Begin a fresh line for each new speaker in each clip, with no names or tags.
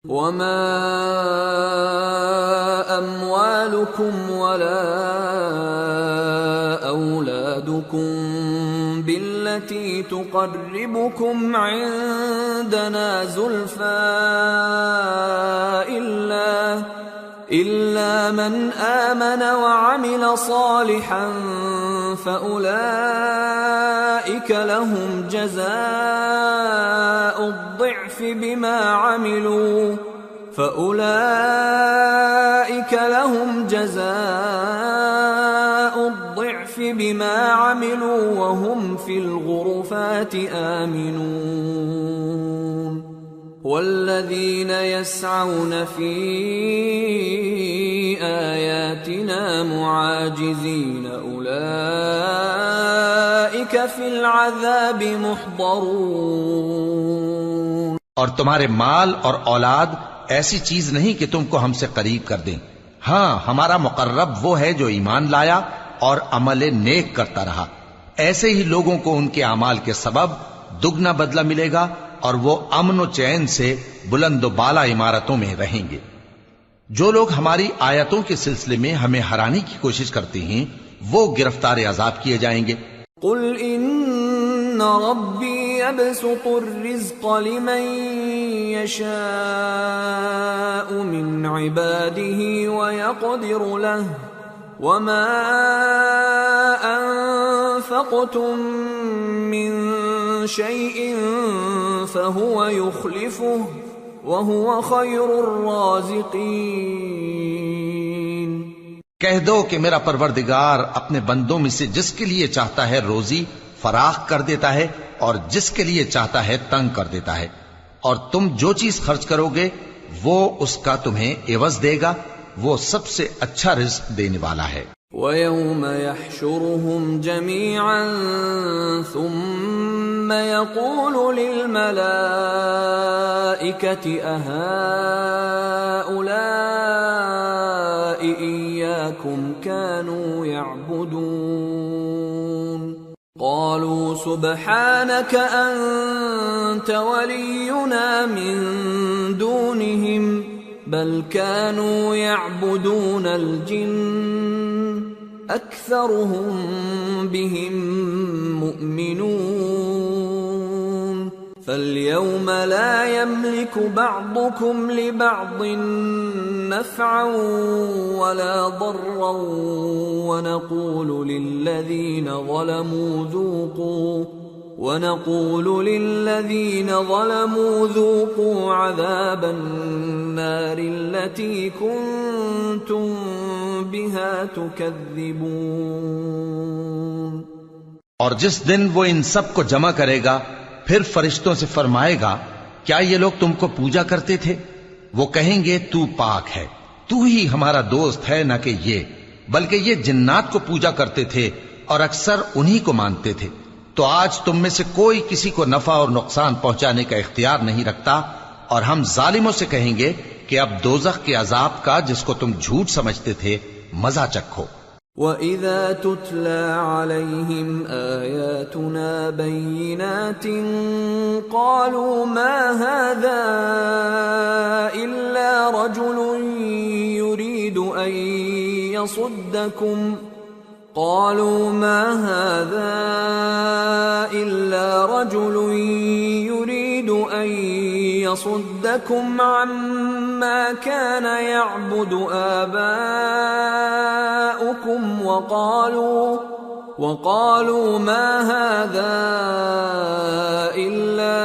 وما أموالكم ولا أولادكم بالتي تقربكم عندنا زلفى إلا من آمن وعمل صالحا فأولئك لهم جزاء الضعف بما عملوا وهم في الغرفات آمنون والذين يسعون في آياتنا معاجزين أولئك في العذاب محضرون۔
اور تمہارے مال اور اولاد ایسی چیز نہیں کہ تم کو ہم سے قریب کر دیں، ہاں ہمارا مقرب وہ ہے جو ایمان لایا اور عمل نیک کرتا رہا، ایسے ہی لوگوں کو ان کے اعمال کے سبب دگنا بدلہ ملے گا اور وہ امن و چین سے بلند و بالا عمارتوں میں رہیں گے۔ جو لوگ ہماری آیتوں کے سلسلے میں ہمیں ہرانے کی کوشش کرتے ہیں وہ گرفتار عذاب کیے جائیں گے۔
قل ان ربی یبسط الرزق لمن یشاء من عباده ویقدر له وما انفقتم من شيء فهو يخلفه وهو خير الرازقين۔
کہہ دو کہ میرا پروردگار اپنے بندوں میں سے جس کے لیے چاہتا ہے روزی فراخ کر دیتا ہے اور جس کے لیے چاہتا ہے تنگ کر دیتا ہے، اور تم جو چیز خرچ کرو گے وہ اس کا تمہیں عوض دے گا، وہ سب سے اچھا رزق دینے والا ہے۔
وَيَوْمَ يَحْشُرُهُمْ جَمِيعًا ثُمَّ يَقُولُ لِلْمَلَائِكَةِ أَهَؤُلَاءِ إِيَّاكُمْ كَانُوا يَعْبُدُونَ قَالُوا سُبْحَانَكَ أَنْتَ وَلِيُّنَا مِنْ دُونِهِمْ بل كانوا يعبدون الجن أكثرهم بهم مؤمنون فاليوم لا يملك بعضكم لبعض نفعا ولا ضرا ونقول للذين ظلموا ذوقوا عذاب النار التي كنتم بها تكذبون۔
اور جس دن وہ ان سب کو جمع کرے گا پھر فرشتوں سے فرمائے گا کیا یہ لوگ تم کو پوجا کرتے تھے؟ وہ کہیں گے تو پاک ہے، تو ہی ہمارا دوست ہے، نہ کہ یہ، بلکہ یہ جنات کو پوجا کرتے تھے اور اکثر انہی کو مانتے تھے۔ تو آج تم میں سے کوئی کسی کو نفع اور نقصان پہنچانے کا اختیار نہیں رکھتا، اور ہم ظالموں سے کہیں گے کہ اب دوزخ کے عذاب کا جس کو تم جھوٹ سمجھتے تھے مزہ چکھو۔
وَإِذَا تُتْلَى عَلَيْهِمْ آيَاتُنَا بَيِّنَاتٍ قَالُوا مَا هَذَا إِلَّا رَجُلٌ يُرِيدُ أَن يَصُدَّكُمْ عما كان يعبد آباؤكم وقالوا ما هذا إلا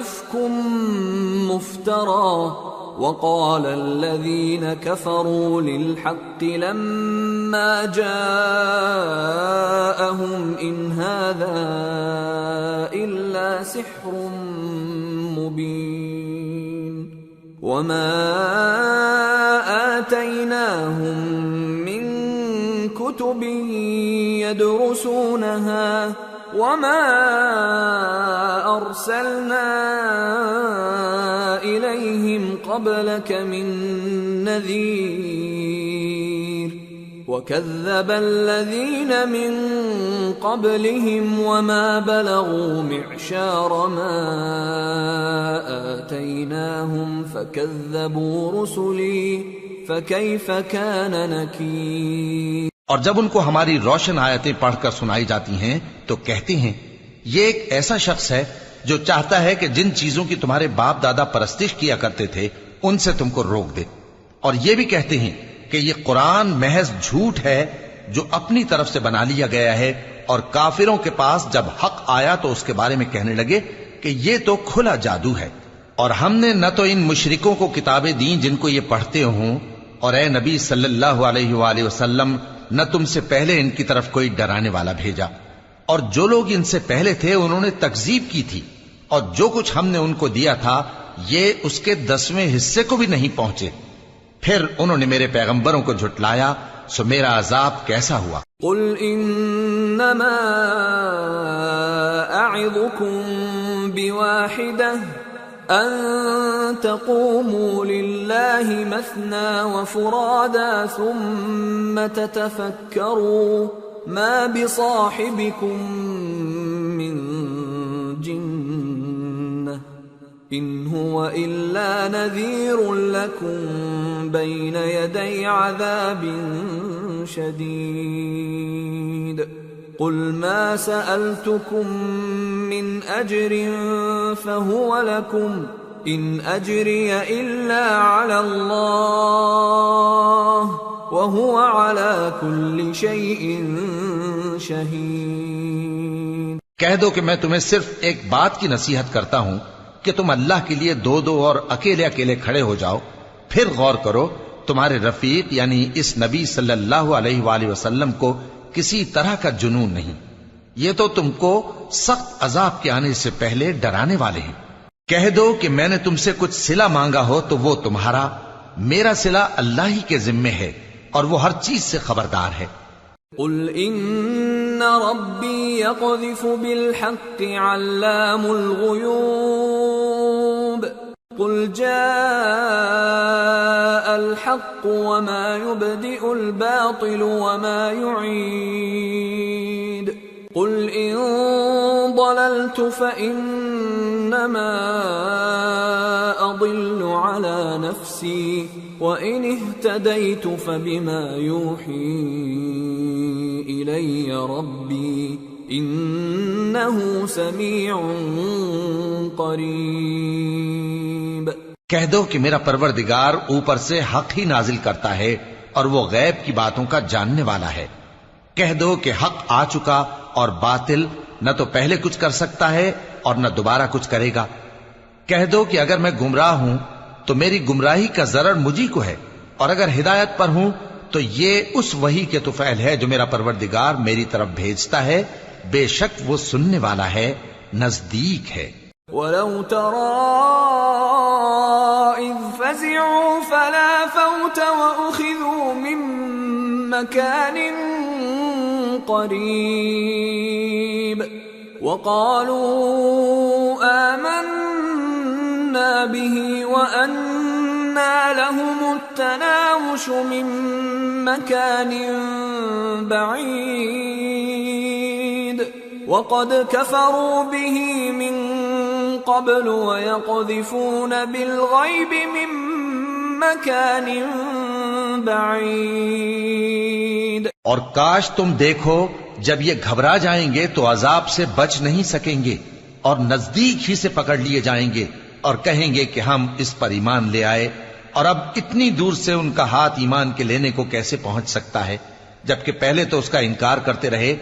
إفك مفترى وقال الذين كفروا للحق لما جاءهم إن هذا إلا سحر مبين وما آتيناهم من كتب يدرسونها وما أرسلنا إليهم قبلك من نذير وكذب الذين من قبلهم وما بلغوا معشار ما آتيناهم فكذبوا رسلي فكيف كان نكير۔
اور جب ان کو ہماری روشن آیتیں پڑھ کر سنائی جاتی ہیں تو کہتے ہیں یہ ایک ایسا شخص ہے جو چاہتا ہے کہ جن چیزوں کی تمہارے باپ دادا پرستش کیا کرتے تھے ان سے تم کو روک دے، اور یہ بھی کہتے ہیں کہ یہ قرآن محض جھوٹ ہے جو اپنی طرف سے بنا لیا گیا ہے، اور کافروں کے پاس جب حق آیا تو اس کے بارے میں کہنے لگے کہ یہ تو کھلا جادو ہے۔ اور ہم نے نہ تو ان مشرکوں کو کتابیں دیں جن کو یہ پڑھتے ہوں، اور اے نبی صلی اللہ علیہ وآلہ وسلم نہ تم سے پہلے ان کی طرف کوئی ڈرانے والا بھیجا، اور جو لوگ ان سے پہلے تھے انہوں نے تکذیب کی تھی، اور جو کچھ ہم نے ان کو دیا تھا یہ اس کے 10ویں حصے کو بھی نہیں پہنچے۔ پھر انہوں نے میرے پیغمبروں کو جھٹلایا، سو میرا عذاب کیسا ہوا۔
قل انما اعظكم بواحدة ان تقوموا لله مثنى وفرادا ثم تتفكروا ما بصاحبكم من جنة ان هو الا نذير لكم بين يدي عذاب شديد۔ قل ما سألتكم من أجر فهو لكم إن أجري إلا على الله وهو على كل شيء شهيد۔
کہہ دو کہ میں تمہیں صرف ایک بات کی نصیحت کرتا ہوں کہ تم اللہ کے لیے دو دو اور اکیلے اکیلے کھڑے ہو جاؤ، پھر غور کرو تمہارے رفیق یعنی اس نبی صلی اللہ علیہ وآلہ وسلم کو کسی طرح کا جنون نہیں، یہ تو تم کو سخت عذاب کے آنے سے پہلے ڈرانے والے ہیں۔ کہہ دو کہ میں نے تم سے کچھ صلہ مانگا ہو تو وہ تمہارا، میرا صلہ اللہ ہی کے ذمے ہے اور وہ ہر چیز سے خبردار ہے۔
قل ان ربی یقذف بالحق علام الغیوب قل جاء الحق وما يبدئ الباطل وما يعيد قل إن ضللت فإنما أضل على نفسي وإن اهتديت فبما يوحي إلي ربي إنه سميع قریب۔
کہہ دو کہ میرا پروردگار اوپر سے حق ہی نازل کرتا ہے اور وہ غیب کی باتوں کا جاننے والا ہے۔ کہہ دو کہ حق آ چکا اور باطل نہ تو پہلے کچھ کر سکتا ہے اور نہ دوبارہ کچھ کرے گا۔ کہہ دو کہ اگر میں گمراہ ہوں تو میری گمراہی کا ضرر مجھی کو ہے، اور اگر ہدایت پر ہوں تو یہ اس وحی کے طفیل ہے جو میرا پروردگار میری طرف بھیجتا ہے، بے شک وہ سننے والا ہے، نزدیک ہے۔
وَلَوْ تَرَىٰ إِذْ فَزِعُوا فَلَا فَوْتَ وَأُخِذُوا مِن مَّكَانٍ قَرِيبٍ وَقَالُوا آمَنَّا بِهِ وَأَنَّىٰ لَهُمُ التَّنَاوُشُ مِن مَّكَانٍ بَعِيدٍ وَقَدْ كَفَرُوا بِهِ مِن قبل ويقذفون بالغيب من مكان بعيد۔
اور کاش تم دیکھو جب یہ گھبرا جائیں گے تو عذاب سے بچ نہیں سکیں گے اور نزدیک ہی سے پکڑ لیے جائیں گے اور کہیں گے کہ ہم اس پر ایمان لے آئے، اور اب اتنی دور سے ان کا ہاتھ ایمان کے لینے کو کیسے پہنچ سکتا ہے، جبکہ پہلے تو اس کا انکار کرتے رہے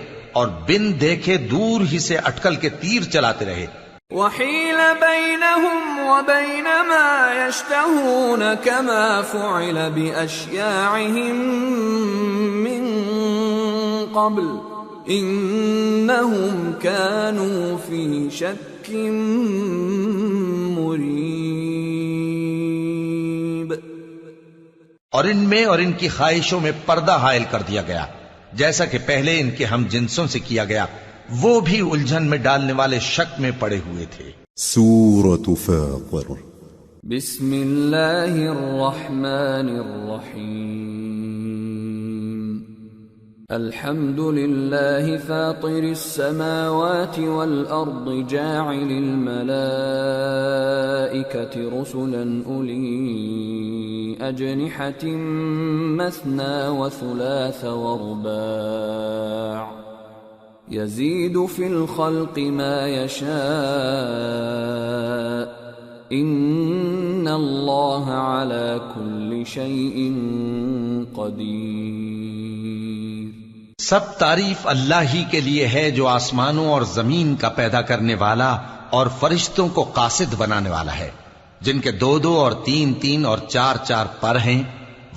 اور بن دیکھے دور ہی سے اٹکل کے تیر چلاتے رہے۔
وحيل بينهم وبين ما يشتهون كما فعل بأشياعهم من قبل إنهم كانوا في شك مريب۔
اور ان میں اور ان کی خواہشوں میں پردہ حائل کر دیا گیا، جیسا کہ پہلے ان کے ہم جنسوں سے کیا گیا، وہ بھی الجھن میں ڈالنے والے شک میں پڑے ہوئے تھے۔
سورة فاطر۔
بسم اللہ الرحمن الرحیم۔ الحمد لله فاطر السماوات والأرض جاعل الملائكة رسلا أولي أجنحة مثنى وثلاث ورباع يزيد في الخلق ما يشاء إن الله على كل شيء قدير.
سب تعریف اللہ ہی کے لیے ہے جو آسمانوں اور زمین کا پیدا کرنے والا اور فرشتوں کو قاصد بنانے والا ہے، جن کے 2 اور 3 اور 4 پر ہیں.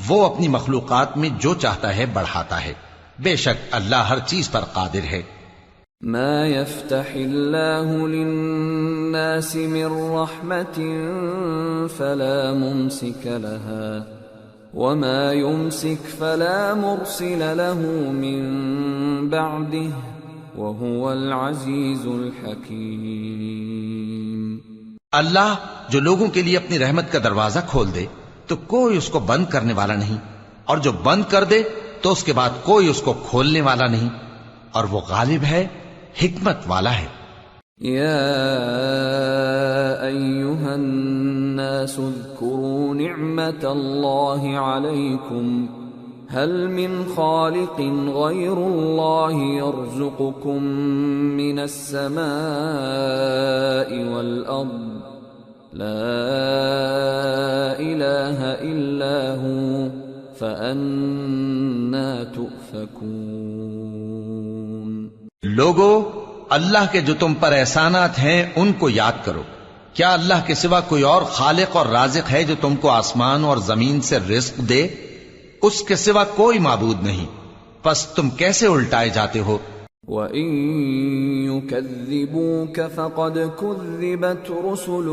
وہ اپنی مخلوقات میں جو چاہتا ہے بڑھاتا ہے. بے شک اللہ ہر چیز پر قادر ہے.
ما يفتح الله للناس من رحمة فلا ممسك لها وما يمسك فلا مرسل له من بعده وهو العزيز الحكيم.
اللہ جو لوگوں کے لیے اپنی رحمت کا دروازہ کھول دے تو کوئی اس کو بند کرنے والا نہیں، اور جو بند کر دے تو اس کے بعد کوئی اس کو کھولنے والا نہیں، اور وہ غالب ہے، حکمت والا ہے.
يا أيها الناس اذكروا نعمة الله عليكم هل من خالق غير الله يرزقكم من السماء والأرض لا إله إلا هو فأنا تؤفكون.
لوگو، اللہ کے جو تم پر احسانات ہیں ان کو یاد کرو. کیا اللہ کے سوا کوئی اور خالق اور رازق ہے جو تم کو آسمان اور زمین سے رزق دے؟ اس کے سوا کوئی معبود نہیں، پس تم کیسے الٹائے جاتے ہو؟
وَإِن يُكَذِّبُوكَ فَقَدْ كُذِّبَتْ رُسُلٌ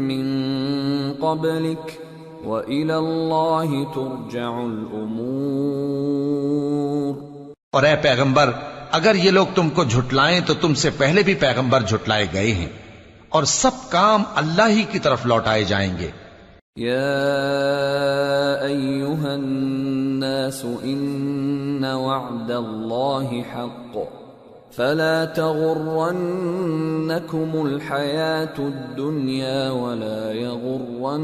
مِّن قَبْلِكَ وَإِلَى اللَّهِ تُرْجَعُ الْأُمُورُ.
اور اے پیغمبر، اگر یہ لوگ تم کو جھٹلائیں تو تم سے پہلے بھی پیغمبر جھٹلائے گئے ہیں، اور سب کام اللہ ہی کی طرف لوٹائے جائیں گے.
یا ایھا الناس ان وعد اللہ حق فلا تغرنکم الحیاة الدنیا ولا یغرنکم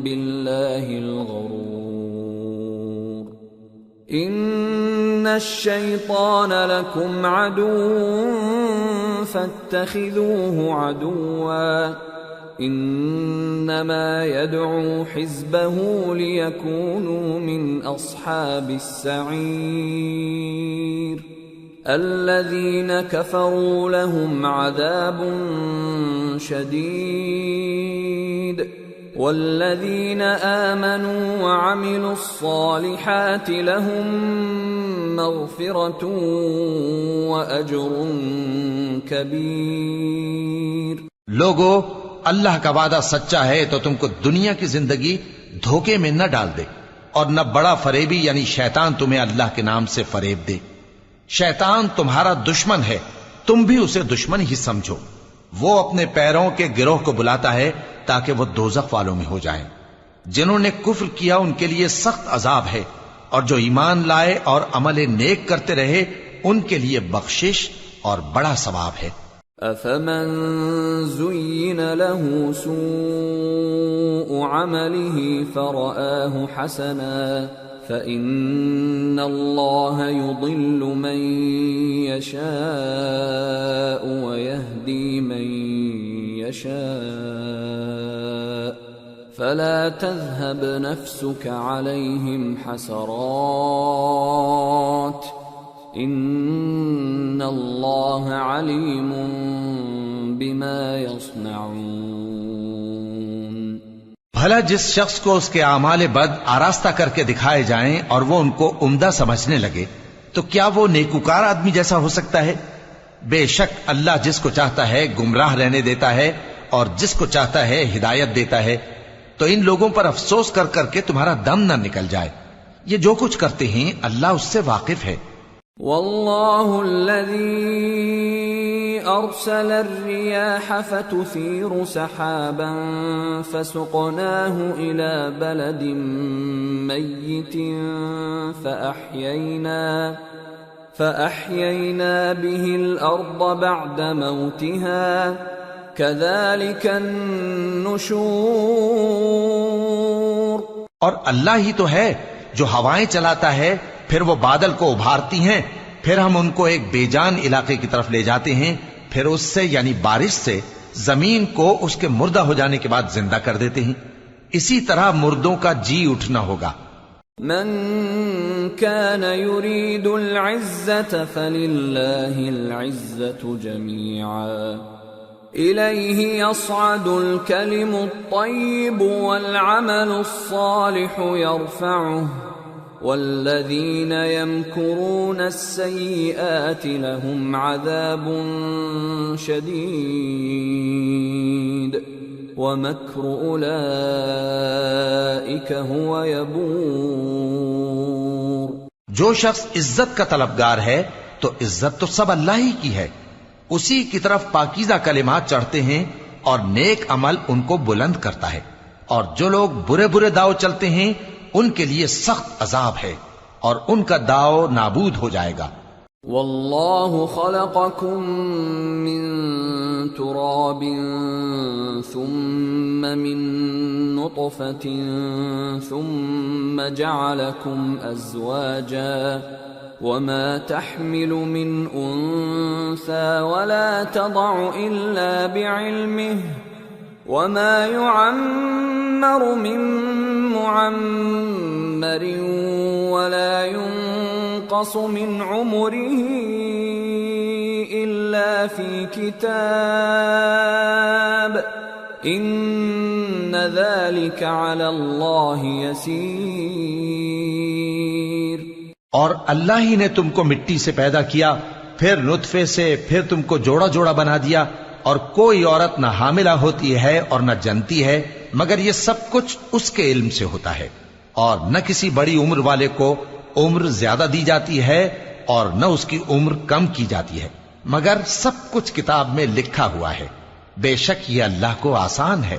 باللہ الغرور. ان الشیطان لکم عدو فاتخذوه عدوا انما يدعو حزبه ليكونوا من اصحاب السعير. الذين كفروا لهم عذاب شديد والذين آمنوا وعملوا الصالحات لهم مغفرة وأجر كبير.
لوگو، اللہ کا وعدہ سچا ہے تو تم کو دنیا کی زندگی دھوکے میں نہ ڈال دے، اور نہ بڑا فریبی یعنی شیطان تمہیں اللہ کے نام سے فریب دے. شیطان تمہارا دشمن ہے، تم بھی اسے دشمن ہی سمجھو. وہ اپنے پیروں کے گروہ کو بلاتا ہے تاکہ وہ دوزخ والوں میں ہو جائیں. جنہوں نے کفر کیا ان کے لیے سخت عذاب ہے، اور جو ایمان لائے اور عمل نیک کرتے رہے ان کے لیے بخشش اور بڑا ثواب ہے.
افمن زين له سوء عمله فرآه حسنا فإن الله يضل من يشاء ويهدي من يشاء فلا تذهب نفسك عليهم حسرات ان اللہ علیم بما یصنعون.
بھلا جس شخص کو اس کے اعمال بد آراستہ کر کے دکھائے جائیں اور وہ ان کو عمدہ سمجھنے لگے تو کیا وہ نیکوکار آدمی جیسا ہو سکتا ہے؟ بے شک اللہ جس کو چاہتا ہے گمراہ رہنے دیتا ہے اور جس کو چاہتا ہے ہدایت دیتا ہے. تو ان لوگوں پر افسوس کر کر کے تمہارا دم نہ نکل جائے. یہ جو کچھ کرتے ہیں اللہ اس سے واقف ہے.
واللہ الذی أرسل الرياح فتثير سحابا فسقناه إلى بلد ميت فأحيينا به الأرض بعد موتها كذلك النشور.
اور اللہ ہی تو ہے جو ہوائیں چلاتا ہے، پھر وہ بادل کو ابھارتی ہیں، پھر ہم ان کو ایک بے جان علاقے کی طرف لے جاتے ہیں، پھر اس سے یعنی بارش سے زمین کو اس کے مردہ ہو جانے کے بعد زندہ کر دیتے ہیں. اسی طرح مردوں کا جی اٹھنا ہوگا.
من كان يريد العزة فلله العزة جميعا إليه يصعد الكلم الطيب والعمل الصالح يرفعه والذين يمكرون السيئات لهم عذاب شديد ومكر أولئك هو يبور.
جو شخص عزت کا طلبگار ہے تو عزت تو سب اللہ ہی کی ہے، اسی کی طرف پاکیزہ کلمات چڑھتے ہیں اور نیک عمل ان کو بلند کرتا ہے، اور جو لوگ برے برے داؤ چلتے ہیں ان کے لیے سخت عذاب ہے اور ان کا داؤ نابود ہو جائے گا.
واللہ خلقکم من تراب ثم من نطفة ثم جعلکم ازواجا وما تحمل من انثى ولا تضع الا بعلمه وما يعمر من معمر ولا ينقص من عمره إلا في كتاب إن ذلك على الله يسير.
اور اللہ ہی نے تم کو مٹی سے پیدا کیا، پھر نطفے سے، پھر تم کو جوڑا جوڑا بنا دیا، اور کوئی عورت نہ حاملہ ہوتی ہے اور نہ جنتی ہے مگر یہ سب کچھ اس کے علم سے ہوتا ہے، اور نہ کسی بڑی عمر والے کو عمر زیادہ دی جاتی ہے اور نہ اس کی عمر کم کی جاتی ہے، مگر سب کچھ کتاب میں لکھا ہوا ہے. بے شک یہ اللہ کو آسان ہے.